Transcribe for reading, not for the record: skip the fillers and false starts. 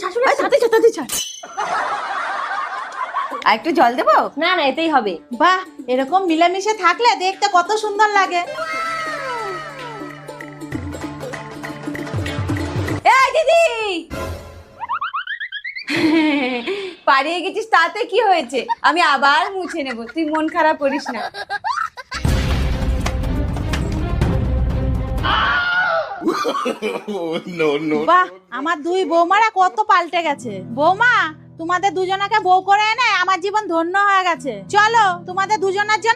শাশুড়ি তাতে চল। আর একটু জল দেবো? না না এতেই হবে। বাহ, এরকম মিলেমিশে থাকলে দেখতে কত সুন্দর লাগে। এই দিদি, পালিয়ে গেছিস তাতে কি হয়েছে? আমি আবার মুছে নেব, তুই মন খারাপ করিস না। বাহ, আমার দুই বৌমারা কত পাল্টে গেছে। বৌমা, তোমাদের দুজনাকে বউ করে এনে আমার জীবন ধন্য হয়ে গেছে। চলো, তোমাদের দুজনের জন্য